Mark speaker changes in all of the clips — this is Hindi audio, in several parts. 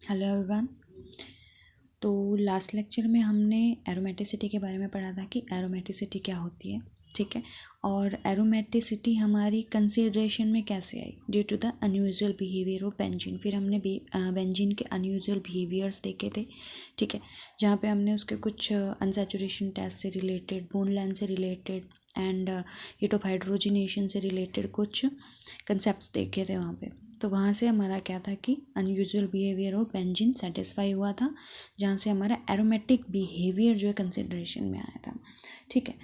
Speaker 1: Hello everyone. तो लास्ट लेक्चर में हमने एरोमेटिसिटी के बारे में पढ़ा था कि एरोमेटिसिटी क्या होती है, ठीक है। और एरोमेटिसिटी हमारी कंसीडरेशन में कैसे आई due to the unusual behaviour of benzene. फिर हमने बेंजीन के अनयूजुअल बिहेवियर्स देखे थे, ठीक है, जहाँ पे हमने उसके कुछ अनसैचुरेशन टेस्ट से रिलेटेड, बोन लेंथ से related and heat of hydrogenation से रिलेटेड कुछ कंसेप्ट देखे थे वहाँ पे। तो वहाँ से हमारा क्या था कि unusual behaviour of benzene satisfy हुआ था, जहाँ से हमारा एरोमेटिक बिहेवियर जो है कंसिडरेशन में आया था, ठीक है।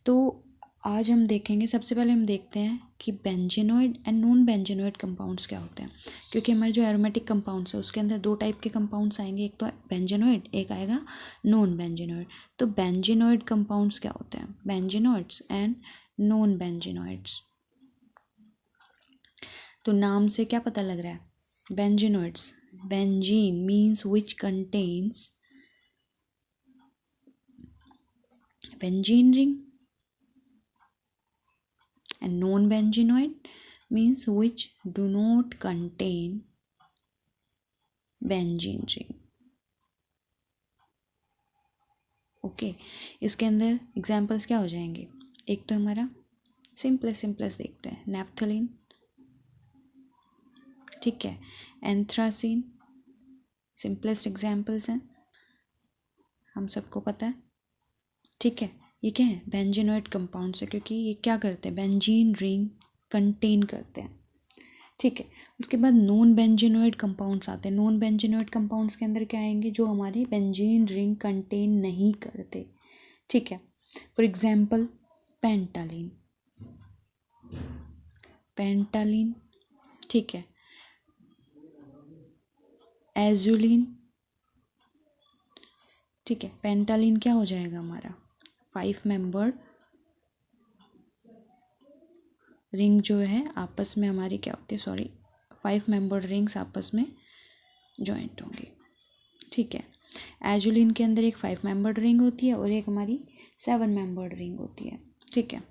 Speaker 1: तो आज हम देखेंगे, सबसे पहले हम देखते हैं कि benzenoid and non benzenoid compounds क्या होते हैं, क्योंकि हमारे जो एरोमेटिक कंपाउंड्स है उसके अंदर दो टाइप के कंपाउंड्स आएंगे, एक तो बेंजीनोइड, एक आएगा नॉन बेंजीनोइड। तो बेंजीनोइड कंपाउंड्स क्या होते हैं, बेंजीनोइड्स एंड नॉन बेंजीनोइड्स। तो नाम से क्या पता लग रहा है, benzenoids, benzene means which contains benzene ring and non-benzenoid means which do not contain benzene ring। Okay, इसके अंदर एग्जाम्पल्स क्या हो जाएंगे, एक तो हमारा सिंपलेस्ट देखते हैं, नेफ्थलीन, ठीक है, एंथ्रासीन, सिंपलेस्ट एग्जाम्पल्स हैं, हम सबको पता है, ठीक है। ये क्या है, बेंजीनोइड कंपाउंड्स है, क्योंकि ये क्या करते हैं, बेंजीन रिंग कंटेन करते हैं, ठीक है। उसके बाद नॉन बेंजीनोइड कंपाउंड्स आते हैं। नॉन बेंजीनोइड कंपाउंड्स के अंदर क्या आएंगे, जो हमारे बेंजीन रिंग कंटेन नहीं करते, ठीक है। फॉर एग्जांपल पेंटालीन, पेंटालीन, ठीक है, एजुलिन, ठीक है। पेंटालीन क्या हो जाएगा हमारा, 5 मेंबर्ड रिंग जो है आपस में हमारी क्या होती है, 5 मेंबर्ड रिंग्स आपस में जॉइंट होंगी, ठीक है। एजुलिन के अंदर एक 5 मेंबर्ड रिंग होती है और एक हमारी 7 मेंबर्ड रिंग होती है, ठीक है।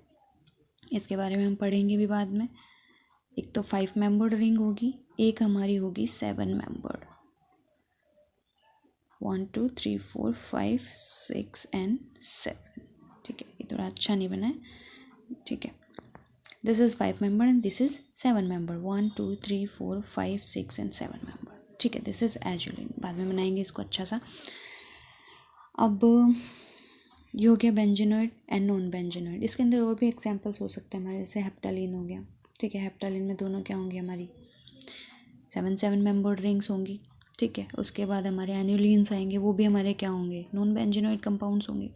Speaker 1: इसके बारे में हम पढ़ेंगे भी बाद में। एक तो 5 मेंबर्ड रिंग होगी, एक हमारी होगी 7 मेंबर्ड, 1 2 3 4 5 6 एंड 7, ठीक है। ये थोड़ा अच्छा नहीं बना है, ठीक है। This is 5 member and this is 7 member, 1 2 3 4 5 6 and 7 member, ठीक है। दिस इज एजुलिन, बाद में बनाएंगे इसको अच्छा सा। अब ये हो गया बेंजीनोइड एंड नॉन बेंजीनोइड। इसके अंदर और भी एग्जांपल्स हो सकते हैं हमारे, जैसे हेप्टालीन हो गया, ठीक है। हेप्टालीन में दोनों क्या होंगी, हमारी 7 मेंबर्ड रिंग्स होंगी, ठीक है। उसके बाद हमारे एन्युलिन्स आएंगे, वो भी हमारे क्या होंगे, नॉन बेंजीनोइड कंपाउंड्स होंगे।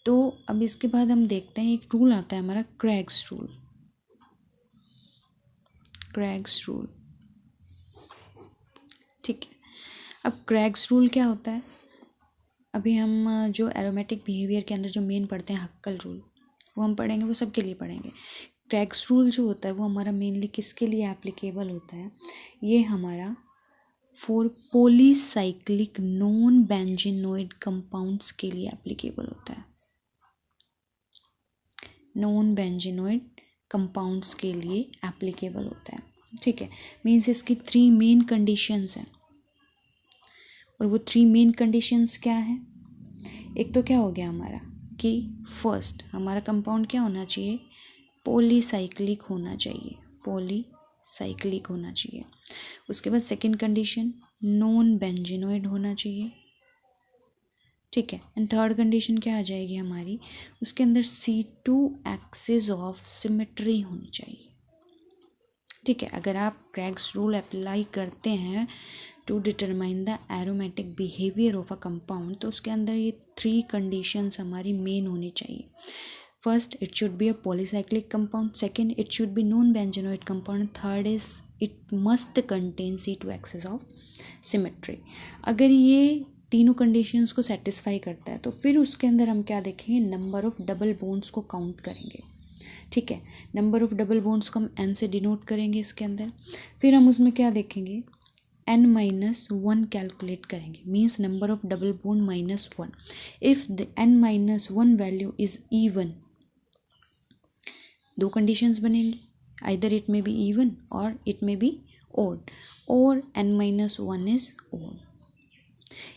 Speaker 1: तो अब इसके बाद हम देखते हैं, एक रूल आता है हमारा क्रेग्स रूल, क्रेग्स रूल, ठीक है। अब क्रेग्स रूल क्या होता है, अभी हम जो एरोमेटिक बिहेवियर के अंदर जो मेन पढ़ते हैं हक्कल रूल, वो हम पढ़ेंगे, वो सबके लिए पढ़ेंगे। क्रेग्स रूल जो होता है वो हमारा मेनली किसके लिए एप्लीकेबल होता है, ये हमारा for polycyclic non benzenoid compounds के लिए एप्लीकेबल होता है, नॉन बेंजीनोइड कंपाउंड्स के लिए एप्लीकेबल होता है, ठीक है। मीन्स इसकी 3 मेन कंडीशंस हैं, और वो 3 मेन कंडीशंस क्या है, एक तो क्या हो गया हमारा कि फर्स्ट हमारा कंपाउंड क्या होना चाहिए, पॉलीसाइक्लिक होना चाहिए, पॉलीसाइक्लिक होना चाहिए। उसके बाद सेकंड कंडीशन नॉन बेंजीनोइड होना चाहिए, ठीक है। एंड थर्ड कंडीशन क्या आ जाएगी हमारी, उसके अंदर C2 एक्सिस ऑफ सिमेट्री होनी चाहिए, ठीक है। अगर आप क्रेग्स रूल अप्लाई करते हैं to determine the aromatic behaviour of a compound, तो उसके अंदर ये 3 कंडीशंस हमारी मेन होनी चाहिए। First, it should be a polycyclic compound, second, it should be non benzenoid compound, third is it must contain C2 axis of symmetry. अगर ये तीनों कंडीशंस को सेटिस्फाई करता है तो फिर उसके अंदर हम क्या देखेंगे, नंबर ऑफ डबल बॉन्ड्स को काउंट करेंगे, ठीक है। नंबर ऑफ डबल बॉन्ड्स को हम n से डिनोट करेंगे इसके अंदर, फिर हम उसमें क्या देखेंगे, n-1 कैलकुलेट करेंगे, means number of double bond -1। If the n-1 value is even, दो कंडीशंस बनेंगी, either it may be even or it may be odd, or n minus 1 is odd.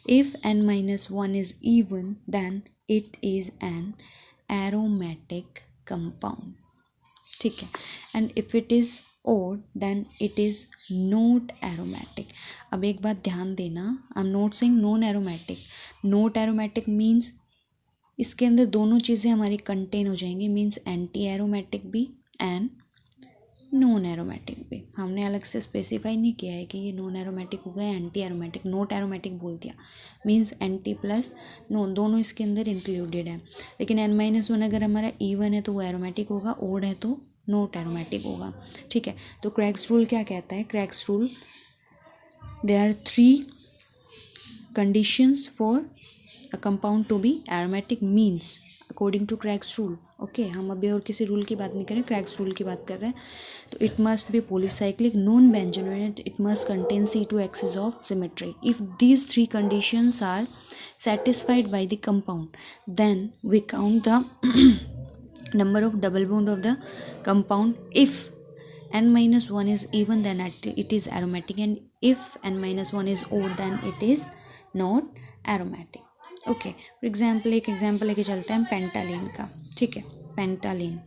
Speaker 1: If n minus 1 is even, then it is an aromatic compound. ठीक है. And if it is odd, then it is not aromatic. अब एक बात ध्यान देना, I am not saying non aromatic. Not aromatic means इसके अंदर दोनों चीज़ें हमारी कंटेन हो जाएंगी, मीन्स एंटी एरोमेटिक भी एंड नॉन एरोमेटिक भी. हमने अलग से स्पेसिफाई नहीं किया है कि ये नॉन एरोमेटिक होगा या एंटी एरोमेटिक. नॉट एरोमेटिक बोल दिया मीन्स एंटी प्लस नॉन दोनों इसके अंदर इंक्लूडेड है. लेकिन n माइनस 1 अगर हमारा इवन है तो वो एरोमेटिक होगा, ओड है तो नॉट एरोमेटिक होगा. ठीक है. तो क्रैग्स रूल क्या कहता है? Craig's rule, there are 3 conditions for a compound to be aromatic means according to Craig's rule. Okay, हम अभी और किसी रूल की बात नहीं कर रहे, क्रैग्स रूल की बात कर रहे हैं. तो it must be polycyclic, non benzenoid, it must contain C2 axis of symmetry. If these 3 conditions are satisfied by the compound, then we count the number of double bond of the compound. If n minus 1 is even, then it is aromatic, and if n minus 1 is odd, then it is not aromatic. Okay, for example एक एग्जाम्पल लेके चलते हैं पेंटालीन का. ठीक है, पेंटालीन.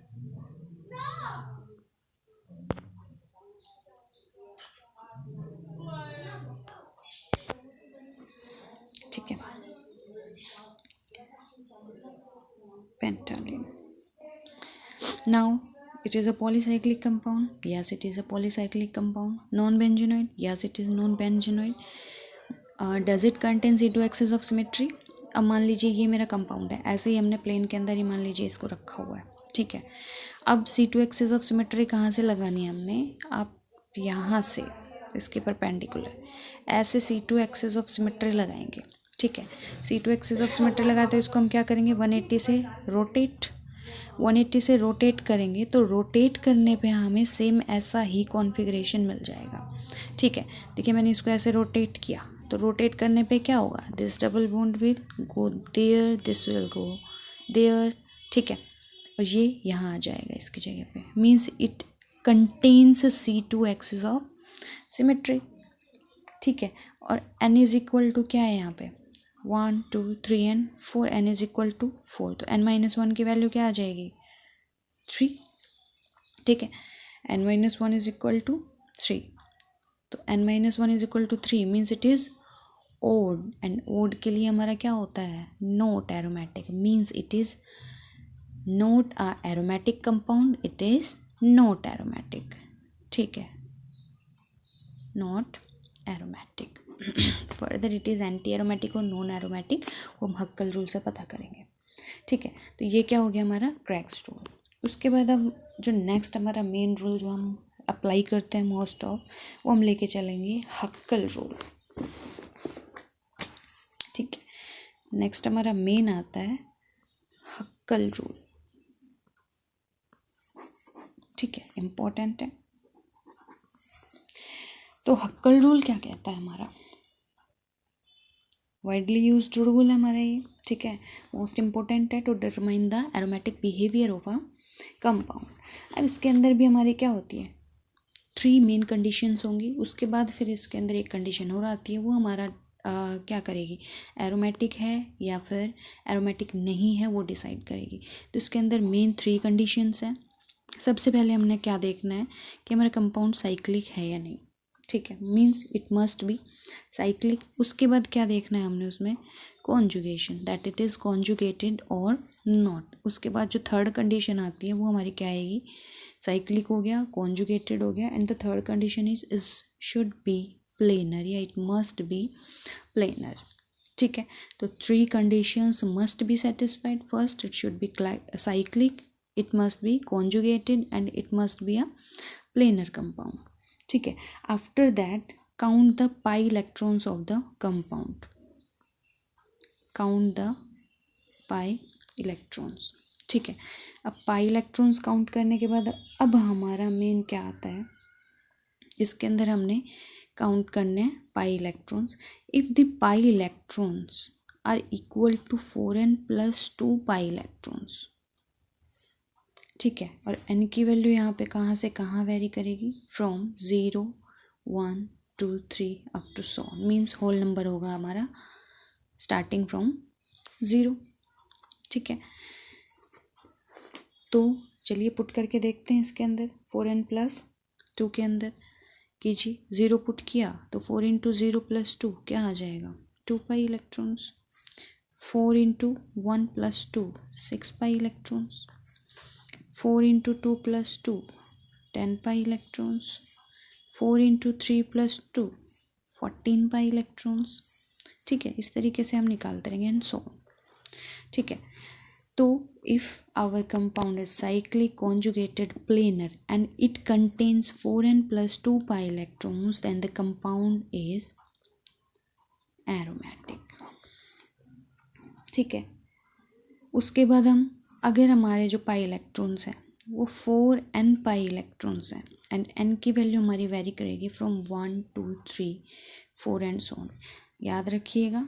Speaker 1: ठीक है, pentalene. Now it is a polycyclic compound. Yes, it is a polycyclic compound. Non-benzenoid. Yes, it is non-benzenoid. Does it contain C2 axis of symmetry? अब मान लीजिए ये मेरा कंपाउंड है, ऐसे ही हमने प्लेन के अंदर ही मान लीजिए इसको रखा हुआ है. ठीक है. अब C2 एक्सिस ऑफ सिमेट्री कहाँ से लगानी है हमने? आप यहाँ से इसके परपेंडिकुलर ऐसे C2 एक्सिस ऑफ सिमेट्री लगाएंगे. ठीक है. C2 एक्सिस ऑफ सिमेट्री लगाते हैं, इसको हम क्या करेंगे? 180 से रोटेट. 180 से रोटेट करेंगे तो रोटेट करने पे हमें सेम ऐसा ही कॉन्फ़िगरेशन मिल जाएगा. ठीक है. देखिए मैंने इसको ऐसे रोटेट किया, तो रोटेट करने पे क्या होगा? This double bond will go there, this will go there. ठीक है. और ये यहाँ आ जाएगा इसकी जगह पे, means it contains C2 axis of symmetry. ठीक है. और n इज इक्वल टू क्या है यहाँ पे? 1 2 3 and 4. n is equal to 4, तो n माइनस 1 की वैल्यू क्या आ जाएगी? 3. ठीक है. n minus 1 is equal to 3, तो n minus 1 is equal to 3 means it is odd. And odd के लिए हमारा क्या होता है? Not aromatic, means it is not a aromatic compound, it is not aromatic. ठीक है, not aromatic. Further it is anti aromatic और नॉन एरोमेटिक, वो हम हक्कल रूल से पता करेंगे. ठीक है. तो ये क्या हो गया हमारा? क्रैग्स रूल. उसके बाद अब जो नेक्स्ट हमारा मेन रूल जो हम अप्लाई करते हैं मोस्ट ऑफ, वो हम लेके चलेंगे हक्कल रूल. ठीक है. नेक्स्ट हमारा मेन आता है हक्कल रूल. ठीक है, इम्पोर्टेंट है. तो हक्कल रूल क्या कहता है? हमारा वाइडली यूज्ड रूल है हमारा ये. ठीक है, मोस्ट इम्पोर्टेंट है to determine the aromatic behaviour of a compound. अब इसके अंदर भी हमारी क्या होती है? 3 मेन कंडीशंस होंगी. उसके बाद फिर इसके अंदर एक कंडीशन और आती है, वो हमारा क्या करेगी? एरोमेटिक है या फिर एरोमेटिक नहीं है, वो डिसाइड करेगी. तो इसके अंदर मेन 3 कंडीशंस हैं. सबसे पहले हमने क्या देखना है कि हमारा कंपाउंड साइक्लिक है या नहीं. ठीक है, means it must B cyclic. उसके बाद क्या देखना है हमने उसमें? Conjugation, that it is conjugated और नॉट. उसके बाद जो थर्ड कंडीशन आती है वो हमारी क्या आएगी? साइक्लिक हो गया, कॉन्जुगेटेड हो गया, and the third condition is should be planar, या इट मस्ट बी प्लेनर. ठीक है. तो 3 conditions must be satisfied. First, it should be cyclic, it must B conjugated, and it must be a planar compound. ठीक है. After that count the pi electrons of the compound. Count the pi electrons. ठीक है. अब पाई इलेक्ट्रॉन्स काउंट करने के बाद अब हमारा मेन क्या आता है? इसके अंदर हमने काउंट करने हैं pi electrons. If the pi electrons are equal to 4n + 2 pi electrons. ठीक है. और n की वैल्यू यहाँ पे कहाँ से कहाँ वेरी करेगी? From 0 1 2 3 up to so means whole number होगा हमारा स्टार्टिंग फ्रॉम 0। ठीक है, तो चलिए पुट करके देखते हैं इसके अंदर 4n+2 के अंदर कीजिए। 0 पुट किया तो 4 × 0 + 2 क्या आ जाएगा 2 pi electrons. 4 × 1 + 2 6 pi electrons. 4 × 2 + 2 10 pi electrons. 4 × 3 + 2 14 पाई इलेक्ट्रॉन्स। ठीक है, इस तरीके से हम निकालते रहेंगे एंड सो ऑन। ठीक है, तो if our compound is cyclic conjugated planar and it contains 4n + 2 pi electrons then the compound is aromatic। ठीक है, उसके बाद हम अगर हमारे जो पाई इलेक्ट्रॉन्स हैं वो 4n पाई इलेक्ट्रॉन्स हैं एंड n की वैल्यू हमारी वेरी करेगी फ्रॉम 1 2 3 4 एंड सो ऑन। याद रखिएगा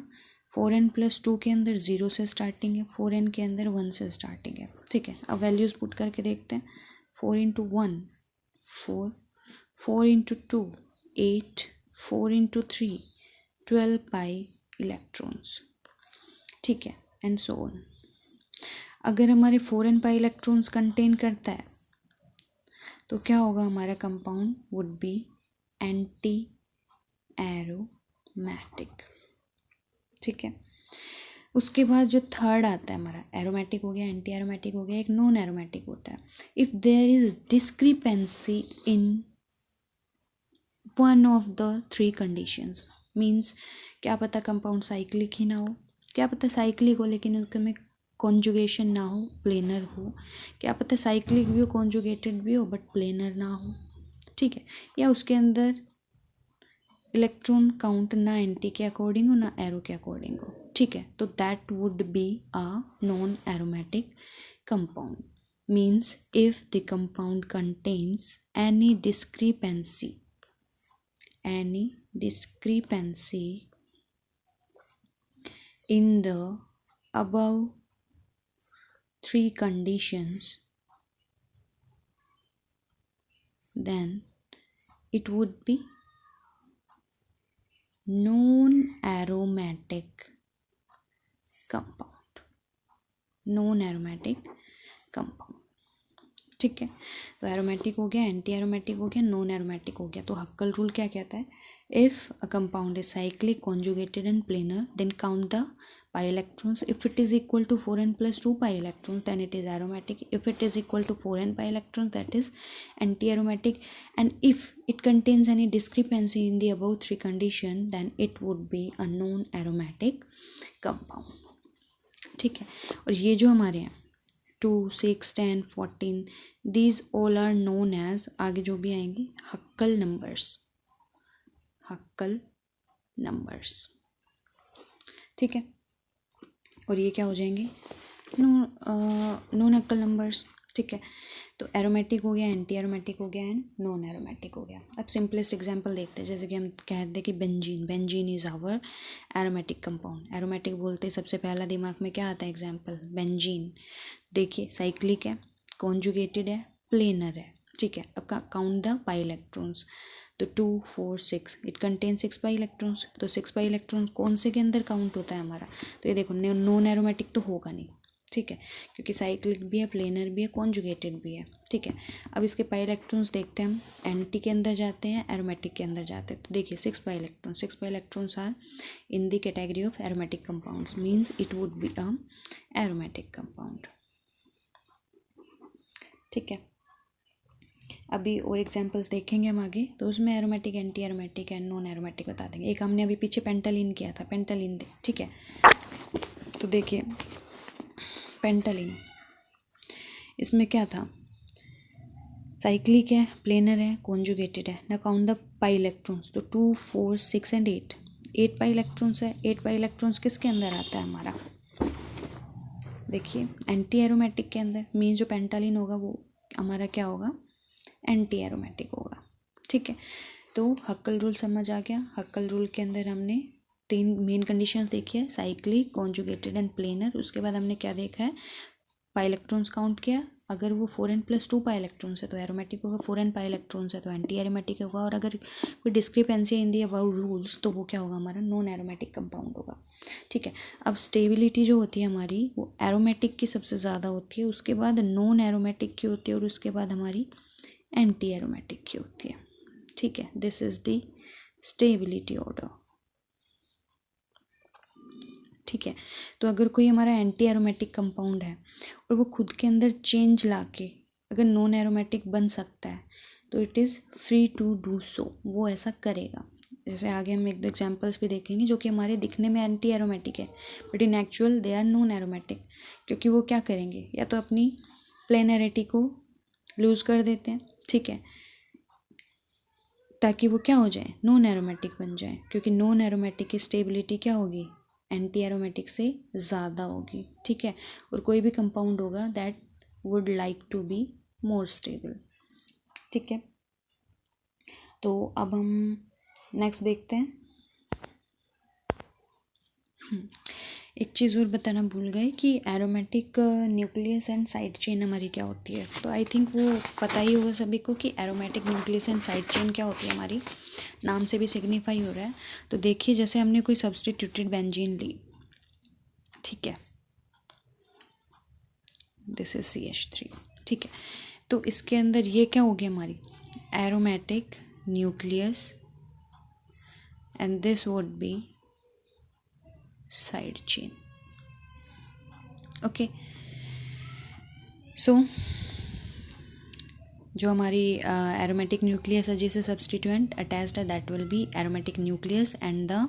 Speaker 1: 4n + 2 के अंदर 0 से स्टार्टिंग है, 4n के अंदर 1 से स्टार्टिंग है। ठीक है, अब वैल्यूज़ पुट करके देखते हैं। 4 × 1 4, 4 × 2 8, 4 × 3 12 पाई इलेक्ट्रॉन्स। ठीक है, एंड सो ऑन। अगर हमारे 4n पाई इलेक्ट्रॉन्स कंटेन करता है तो क्या होगा हमारा compound would be anti aromatic. ठीक है, उसके बाद जो थर्ड आता है हमारा एरोमेटिक हो गया, एंटी एरोमेटिक हो गया, एक नॉन एरोमेटिक होता है। If there is discrepancy in one of the 3 conditions means क्या पता कंपाउंड साइक्लिक ही ना हो, क्या पता साइक्लिक हो लेकिन उसके में कॉन्जुगेशन ना हो, प्लेनर हो, क्या पता साइक्लिक भी हो कॉन्जुगेटेड भी हो बट प्लेनर ना हो। ठीक है, या उसके अंदर इलेक्ट्रॉन काउंट ना एंटी के अकॉर्डिंग हो ना एरो के अकॉर्डिंग हो। ठीक है, तो that would be a non aromatic compound. Means if the compound contains any discrepancy in the above 3 conditions then it would be non-aromatic compound। non-aromatic compound। ठीक है, तो एरोमेटिक हो गया, एंटी एरोमेटिक हो गया, नॉन एरोमेटिक हो गया। तो हक्कल रूल क्या कहता है, if a compound is cyclic conjugated and planar then count the pi electrons. If it is equal to 4n + 2 pi electrons then it is aromatic. If it is equal to 4n pi electrons that is anti aromatic. And if it contains any discrepancy in the above 3 condition then it would be a non aromatic compound. ठीक है, और ये जो हमारे हैं 2 6 10 14 these all are known as, आगे जो भी आएंगे हक्कल नंबर्स। ठीक है, और ये क्या हो जाएंगे नॉन हक्कल नंबर्स। ठीक है, तो एरोमेटिक हो गया, एंटी एरोमेटिक हो गया एंड नॉन एरोमेटिक हो गया। अब सिंपलेस्ट एग्जांपल देखते हैं, जैसे कि हम कहते हैं कि benzene is our aromatic compound. Aromatic बोलते सबसे पहला दिमाग में क्या आता है एग्जांपल बेंजीन। देखिए साइक्लिक है, कॉन्जुगेटेड है, प्लेनर है। ठीक है, अब काउंट द पाई इलेक्ट्रॉन्स तो 2 4 6 इट कंटेन 6 पाई इलेक्ट्रॉन्स। तो 6 पाई इलेक्ट्रॉन्स कौन से के अंदर काउंट होता है हमारा, तो ये देखो नॉन एरोमेटिक तो होगा नहीं। ठीक है, क्योंकि साइक्लिक भी है, प्लेनर भी है, कॉन्जुगेटेड भी है। ठीक है, अब इसके पाई इलेक्ट्रॉन्स देखते हैं हम, एंटी के अंदर जाते हैं, एरोमेटिक के अंदर जाते हैं। तो देखिए 6 pi electrons are in the category of aromatic compounds means it would be a aromatic compound. ठीक है, अभी और एग्जांपल्स देखेंगे हम आगे, तो उसमें aromatic, anti aromatic and non aromatic बता देंगे। एक हमने अभी पीछे पेंटालिन किया था, पेंटालिन ठीक है, तो देखिए पेंटालिन इसमें क्या था, साइक्लिक है, प्लेनर है, कॉन्जुगेटेड है। ना काउंट द पाई इलेक्ट्रॉन्स तो 2 4 6 एंड 8 पाई इलेक्ट्रॉन्स है। 8 पाई इलेक्ट्रॉन्स किसके अंदर आता है हमारा, देखिए एंटी एरोमेटिक के अंदर। मीन जो पेंटालिन होगा वो हमारा क्या होगा, एंटी एरोमेटिक होगा। ठीक है, तो हक्कल रूल समझ आ गया। हक्कल रूल के अंदर हमने 3 मेन कंडीशंस देखी है, साइक्लिक, कॉन्जुगेटेड एंड प्लेनर। उसके बाद हमने क्या देखा है, पाई इलेक्ट्रॉन्स काउंट किया, अगर वो 4n+2 पाई इलेक्ट्रॉन्स है तो एरोमेटिक होगा, 4n पाई इलेक्ट्रॉन्स है तो एंटी एरोमेटिक होगा, और अगर कोई discrepancy in the about rules तो वो क्या होगा, हमारा नॉन एरोमेटिक कंपाउंड होगा। ठीक है, अब स्टेबिलिटी जो होती है हमारी वो एरोमेटिक की सबसे ज़्यादा होती है, उसके बाद नॉन एरोमेटिक की होती है, और उसके बाद हमारी एंटी एरोमेटिक की होती है। ठीक है, this is the stability order. ठीक है, तो अगर कोई हमारा एंटी एरोमेटिक कंपाउंड है और वो खुद के अंदर चेंज लाके अगर नॉन एरोमेटिक बन सकता है तो it is free to do so, वो ऐसा करेगा। जैसे आगे हम एक दो एग्जांपल्स भी देखेंगे जो कि हमारे दिखने में एंटी एरोमेटिक है but in actual they are non aromatic, क्योंकि वो क्या करेंगे, या तो अपनी प्लेनरिटी को लूज़ कर देते हैं, ठीक है, ताकि वो क्या हो जाए, नॉन एरोमेटिक बन जाए, क्योंकि नॉन एरोमेटिक की स्टेबिलिटी क्या होगी, एंटी एरोमेटिक से ज़्यादा होगी। ठीक है, और कोई भी कंपाउंड होगा that would like to be more stable. ठीक है, तो अब हम नेक्स्ट देखते हैं। एक चीज़ और बताना भूल गए कि aromatic nucleus and side chain हमारी क्या होती है, तो आई थिंक वो पता ही होगा सभी को कि aromatic nucleus and side chain क्या होती है, हमारी नाम से भी सिग्निफाई हो रहा है। तो देखिए, जैसे हमने कोई सब्सटीट्यूटेड बेंजीन ली, ठीक है, दिस इज CH3, ठीक है, तो इसके अंदर ये क्या होगी, हमारी aromatic nucleus and this would be side chain. Okay, so जो हमारी एरोमेटिक न्यूक्लियस है जिसे सब्सटीट्यूएंट अटैच्ड है that will be aromatic nucleus and the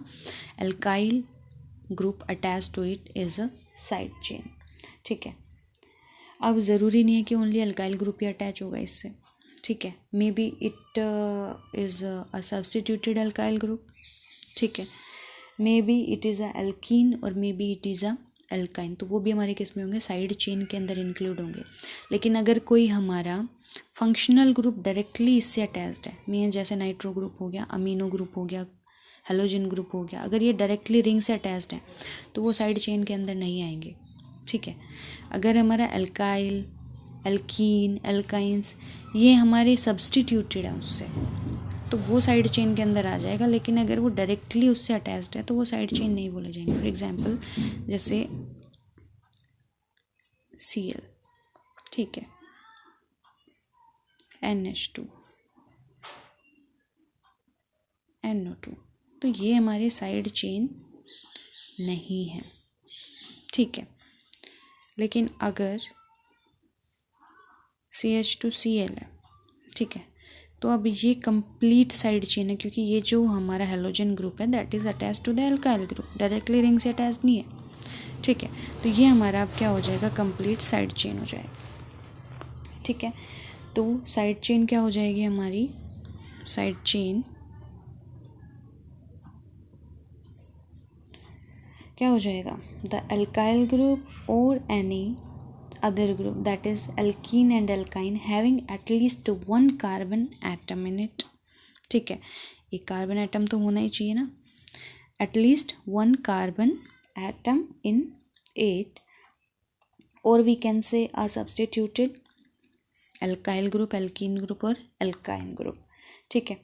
Speaker 1: alkyl group attached to it is a side chain. ठीक है, अब ज़रूरी नहीं है कि ओनली एल्काइल ग्रुप ही अटैच होगा इससे। ठीक है, maybe it is a substituted alkyl group, ठीक है, maybe it is a alkene और may be it is a alkyne, तो वो भी हमारे किस में होंगे, साइड चेन के अंदर इंक्लूड होंगे। लेकिन अगर कोई हमारा फंक्शनल ग्रुप डायरेक्टली इससे अटैच्ड है, मीन जैसे नाइट्रो ग्रुप हो गया, अमीनो ग्रुप हो गया, हेलोजन ग्रुप हो गया, अगर ये डायरेक्टली रिंग से अटैच्ड है तो वो साइड चेन के अंदर नहीं आएंगे। ठीक है, अगर हमारा एल्काइल, एल्कीन, एल्काइंस ये हमारे सब्सटीट्यूटेड है उससे तो वो साइड चेन के अंदर आ जाएगा, लेकिन अगर वो डायरेक्टली उससे अटैच्ड है तो वो साइड चेन नहीं बोले जाएंगे। फॉर एग्जांपल जैसे Cl, ठीक है, NH2, NO2, तो ये हमारे साइड चेन नहीं है। ठीक है, लेकिन अगर CH2Cl है, ठीक है, तो अब ये कंप्लीट साइड चेन है, क्योंकि ये जो हमारा हेलोजन ग्रुप है that is attach to the alkyl group, directly ring से अटैच नहीं है। ठीक है, तो ये हमारा अब क्या हो जाएगा, कंप्लीट साइड चेन हो जाएगा। ठीक है, तो साइड चेन क्या हो जाएगी हमारी, साइड चेन क्या हो जाएगा, द एल्काइल ग्रुप और any other group that is alkene and alkyne having at least one carbon atom in it। ठीक है, एक कार्बन एटम तो होना ही चाहिए ना, at least one carbon atom in it, और we can say a substituted alkyl group, alkene group और एल्काइन ग्रुप। ठीक है,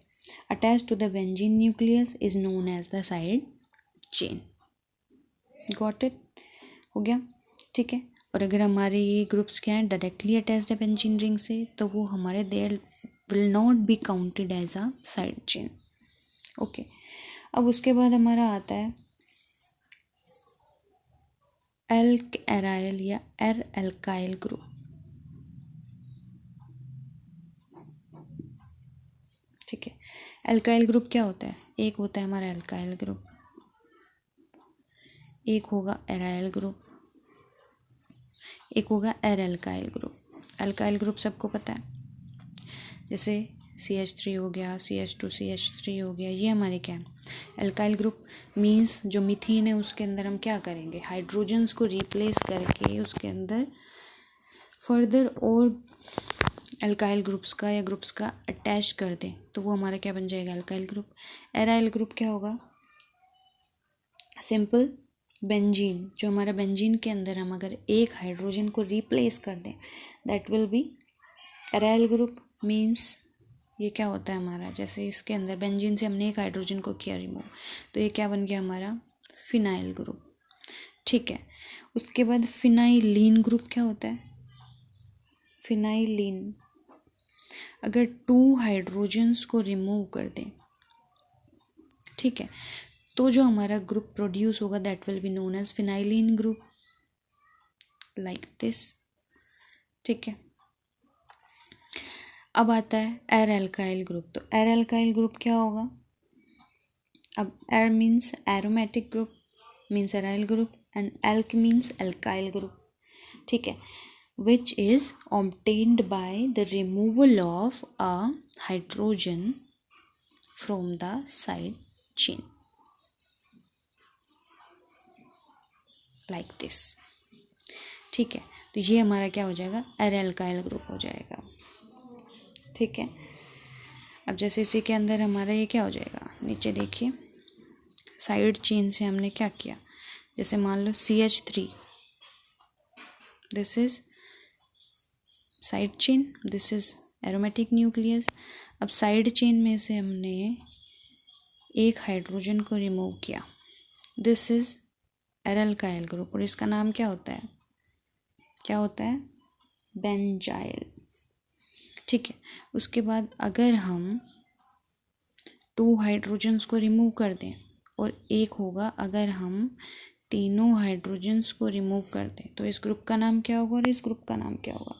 Speaker 1: attach to the benzene nucleus is known as the side chain. Got it, हो गया। ठीक है, और अगर हमारे ये ग्रुप्स क्या हैं, डायरेक्टली अटैच्ड है बेंजीन रिंग से, तो वो हमारे there will not be counted as a side chain. Okay, अब उसके बाद हमारा आता है एल्क एराइल या एर एल्काइल ग्रुप। ठीक है, एल्काइल ग्रुप क्या होता है, एक होता है हमारा एल्काइल ग्रुप, एक होगा एराइल ग्रुप, एक होगा एर एल्काइल ग्रुप। एल्काइल ग्रुप सबको पता है, जैसे CH3 हो गया, CH2CH3 हो गया, ये हमारे क्या है, एल्काइल ग्रुप। मीन्स जो मीथेन है उसके अंदर हम क्या करेंगे, हाइड्रोजन्स को रिप्लेस करके उसके अंदर फर्दर और एल्काइल ग्रुप्स का या ग्रुप्स का अटैच कर दें तो वो हमारा क्या बन जाएगा, एल्काइल ग्रुप। एराइल ग्रुप क्या होगा, सिंपल बेंजीन, जो हमारा बेंजीन के अंदर हम अगर एक हाइड्रोजन को रिप्लेस कर दें that will B aryl group. Means ये क्या होता है हमारा, जैसे इसके अंदर बेंजीन से हमने एक हाइड्रोजन को किया रिमूव, तो ये क्या बन गया हमारा फिनाइल ग्रुप। ठीक है, उसके बाद फिनाइलीन ग्रुप क्या होता है, फिनाइलीन अगर 2 हाइड्रोजन्स को रिमूव कर दें, ठीक है, तो जो हमारा ग्रुप प्रोड्यूस होगा that will be known as phenylene group, like this. ठीक है, अब आता है एर एल्काइल ग्रुप। तो एर एल्काइल ग्रुप क्या होगा, अब एर means aromatic group means aryl group and elk means alkyl group. ठीक है, which is obtained by the removal of a hydrogen from the side chain, like this। ठीक है, तो ये हमारा क्या हो जाएगा, एर एल्काइल ग्रुप हो जाएगा। ठीक है, अब जैसे इसी के अंदर हमारा ये क्या हो जाएगा, नीचे देखिए साइड चेन से हमने क्या किया, जैसे मान लो CH3, this is side chain, this is aromatic nucleus. अब साइड चेन में से हमने एक हाइड्रोजन को रिमूव किया, दिस इज एर एल्काइल ग्रुप, और इसका नाम क्या होता है, क्या होता है, बेंजाइल। ठीक है, उसके बाद अगर हम 2 हाइड्रोजन्स को रिमूव कर दें और एक होगा अगर हम तीनों हाइड्रोजन्स को रिमूव कर दें, तो इस ग्रुप का नाम क्या होगा और इस ग्रुप का नाम क्या होगा,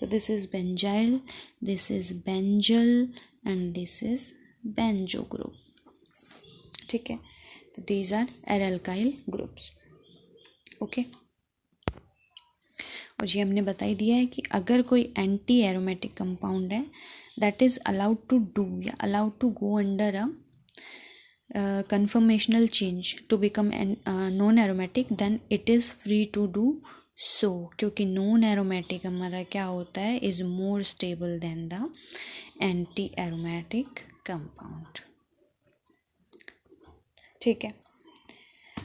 Speaker 1: तो this is benzyl, this is benzal and this is benzo group. ठीक है, तो these are uh alkyl groups. Okay, और ये हमने बता ही दिया है कि अगर कोई एंटी एरोमेटिक कंपाउंड है that is allowed to do या allowed to go under a conformational change to become non aromatic, then it is free to do so, क्योंकि नॉन एरोमेटिक हमारा क्या होता है, is more stable then the anti aromatic compound. ठीक है,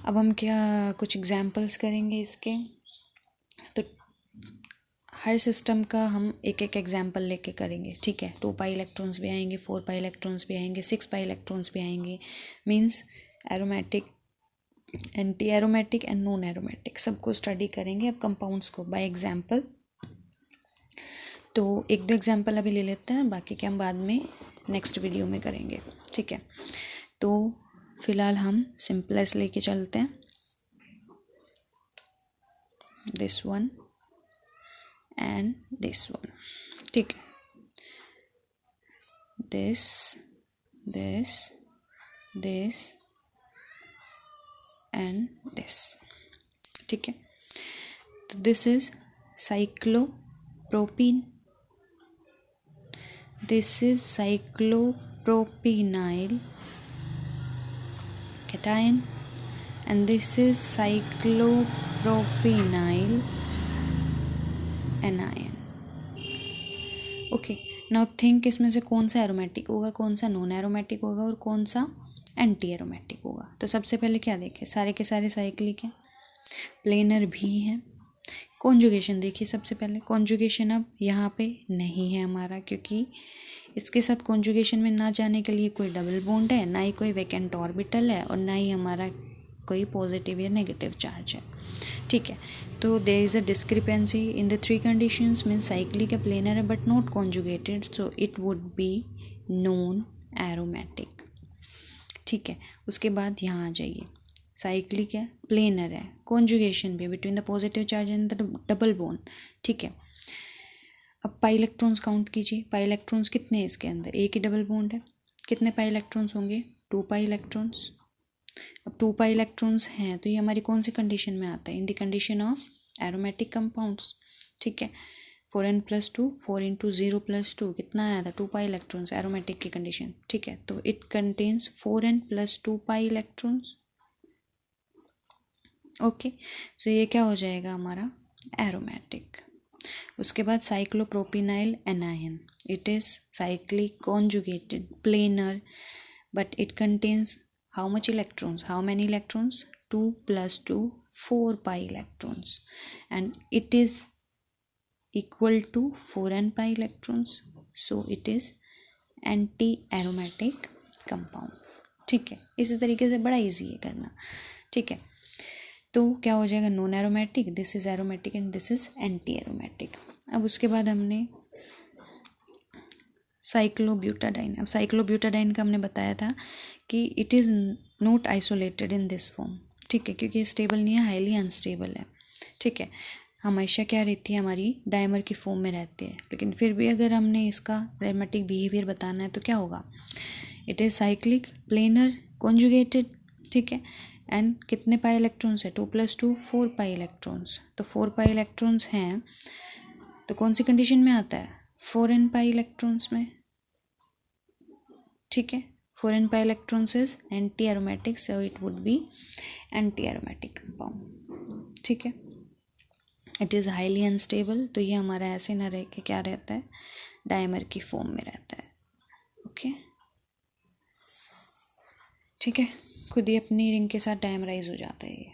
Speaker 1: अब हम क्या कुछ एग्जांपल्स करेंगे इसके, तो हर सिस्टम का हम एक एक एग्जांपल लेके करेंगे। ठीक है, 2 पाई इलेक्ट्रॉन्स भी आएंगे, 4 पाई इलेक्ट्रॉन्स भी आएंगे, 6 पाई इलेक्ट्रॉन्स भी आएंगे, means aromatic, anti aromatic and non aromatic सबको स्टडी करेंगे अब कंपाउंड्स को बाय एग्जांपल। तो 1-2 एग्जांपल अभी ले लेते हैं, बाकी के हम बाद में नेक्स्ट वीडियो में करेंगे। ठीक है, तो फिलहाल हम सिंपलेस्ट लेके चलते हैं, this one and this one. ठीक है, this this this and this. ठीक है, तो this is cyclopropene, this is cyclopropenyl cation and this is cyclopropynyl anion। Okay, now think इसमें से कौन सा एरोमेटिक होगा, कौन सा नॉन एरोमेटिक होगा और कौन सा एंटी एरोमेटिक होगा। तो सबसे पहले क्या देखें, सारे के सारे साइक्लिक हैं, प्लेनर भी हैं। कॉन्जुगेशन देखिए, सबसे पहले कॉन्जुगेशन अब यहाँ पे नहीं है हमारा, क्योंकि इसके साथ कॉन्जुगेशन में ना जाने के लिए कोई डबल बॉन्ड है, ना ही कोई वैकेंट ऑर्बिटल है और ना ही हमारा कोई पॉजिटिव या नेगेटिव चार्ज है। ठीक है, तो there is a discrepancy in the 3 conditions, means cyclic है, प्लेनर है but not conjugated, so it would be non aromatic. ठीक है, उसके बाद यहाँ आ जाइए, साइक्लिक है, प्लेनर है, कॉन्जुगेशन भी between the positive charge and the double bond. ठीक है, अब पाई इलेक्ट्रॉन्स काउंट कीजिए, पाई इलेक्ट्रॉन्स कितने हैं इसके अंदर, एक ही डबल बॉन्ड है, कितने पाई इलेक्ट्रॉन्स होंगे, 2 पाई इलेक्ट्रॉन्स। अब 2 पाई इलेक्ट्रॉन्स हैं तो ये हमारी कौन सी कंडीशन में आता है, in the condition of aromatic compounds. ठीक है, 4n+2 4 × 0+2 कितना आया था, 2 पाई इलेक्ट्रॉन्स, एरोमेटिक की कंडीशन। ठीक है, तो it contains 4n+2 pi electrons. Okay, so ये क्या हो जाएगा हमारा एरोमेटिक। उसके बाद cyclopropenyl anion, it is cyclic conjugated planar but it contains how much electrons, how many electrons, 2 + 2 4 pi electrons and it is equal to 4n pi electrons, so it is anti aromatic compound. ठीक है, इसी तरीके से बड़ा इजी है करना। ठीक है, तो क्या हो जाएगा, non aromatic, this is aromatic and this is anti aromatic. अब उसके बाद हमने साइक्लोब्यूटाडाइन। अब साइक्लोब्यूटाडाइन का हमने बताया था कि it is not isolated in this form. ठीक है, क्योंकि स्टेबल नहीं है, हाईली अनस्टेबल है। ठीक है, हमेशा क्या रहती है, हमारी डायमर की फॉर्म में रहती है। लेकिन फिर भी अगर हमने इसका एरोमेटिक बिहेवियर बताना है तो क्या होगा, it is cyclic, planar, conjugated. ठीक है, एंड कितने पाई इलेक्ट्रॉन्स है, 2 + 2 4 पाई इलेक्ट्रॉन्स। तो 4 पाई इलेक्ट्रॉन्स हैं तो कौन सी कंडीशन में आता है, 4n पाई इलेक्ट्रॉन्स में। ठीक है, 4n pi electrons is anti aromatic, so it would B anti aromatic compound. ठीक है, इट इज़ हाईली अनस्टेबल, तो ये हमारा ऐसे ना रह के क्या रहता है, डायमर की फॉर्म में रहता है। ओके, ठीक है, खुद ही अपनी रिंग के साथ डायमराइज हो जाता है ये।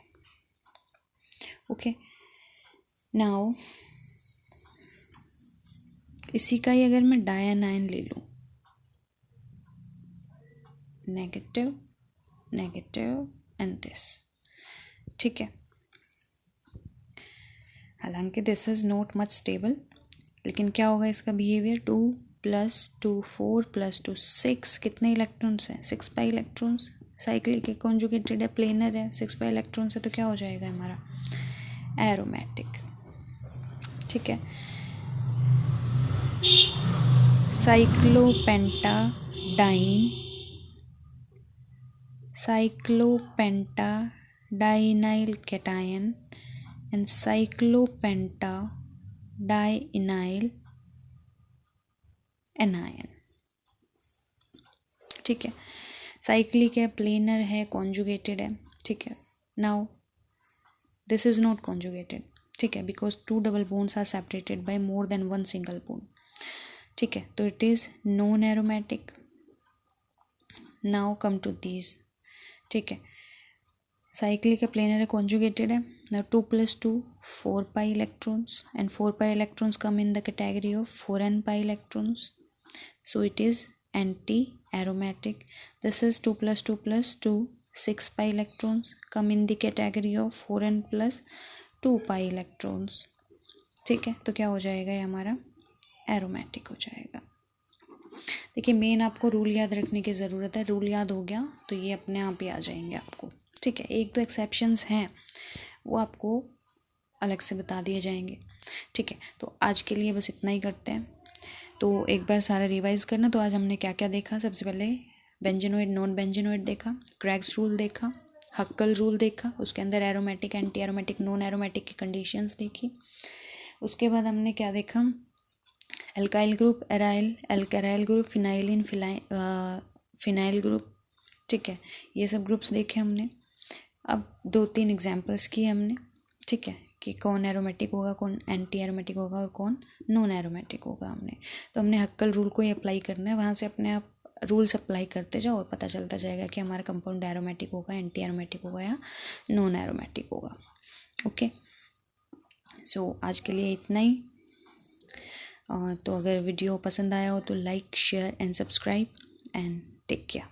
Speaker 1: ओके, नाउ इसी का ही अगर मैं डायनाइन ले लूँ, नेगेटिव नेगेटिव एंड दिस। ठीक है, हालांकि this is not much stable, लेकिन क्या होगा इसका बिहेवियर, 2 + 2 4 + 2 6, कितने इलेक्ट्रॉन्स हैं, 6 पाई इलेक्ट्रॉन्स। साइक्लिक है, कॉन्जुगेटेड है, प्लेनर है, 6 पाई इलेक्ट्रॉन्स है, तो क्या हो जाएगा हमारा, एरोमेटिक। ठीक है, cyclopentadienyl cation and cyclopentadienyl anion. ठीक है, साइक्लिक है, प्लेनर है, कॉन्जुगेटेड है। ठीक है, now this is not conjugated. ठीक है, because 2 double bonds are separated by more than 1 single bond. ठीक है, तो it is non aromatic. Now come to these. ठीक है, साइक्लिक है, प्लेनर है, कॉन्जुगेटेड है। Now 2 + 2 4 pi electrons and 4 pi electrons come in the category of 4n pi electrons, so it is anti-aromatic. This is 2 + 2 + 2 6 pi electrons come in the category of 4n + 2 pi electrons. ठीक है, तो क्या हो जाएगा, ये हमारा एरोमेटिक हो जाएगा। देखिए, मेन आपको रूल याद रखने की ज़रूरत है, रूल याद हो गया तो ये अपने आप ही आ जाएंगे आपको। ठीक है, एक दो एक्सेप्शंस हैं वो आपको अलग से बता दिए जाएंगे। ठीक है, तो आज के लिए बस इतना ही करते हैं। तो एक बार सारा रिवाइज करना। तो आज हमने क्या क्या देखा, सबसे पहले बेंजेनोइड, नॉन बेंजेनोइड देखा, क्रैग्स रूल देखा, हक्कल रूल देखा, उसके अंदर aromatic, anti aromatic, non aromatic की कंडीशंस देखी। उसके बाद हमने क्या देखा, alkyl group, aryl, alkaryl group, phenylene, phenyl group. ठीक है, ये सब ग्रुप्स देखे हमने। अब 2-3 एग्जाम्पल्स किए हमने। ठीक है, कि कौन एरोमेटिक होगा, कौन एंटी एरोमेटिक होगा और कौन नॉन एरोमेटिक होगा हमने। तो हमने हक्कल रूल को ही अप्लाई करना है, वहाँ से अपने आप रूल्स अप्लाई करते जाओ और पता चलता जाएगा कि हमारा कंपाउंड एरोमेटिक होगा, एंटी एरोमेटिक होगा या नॉन एरोमेटिक होगा। ओके, सो आज के लिए इतना ही। तो अगर वीडियो पसंद आया हो तो like, share and subscribe and take care.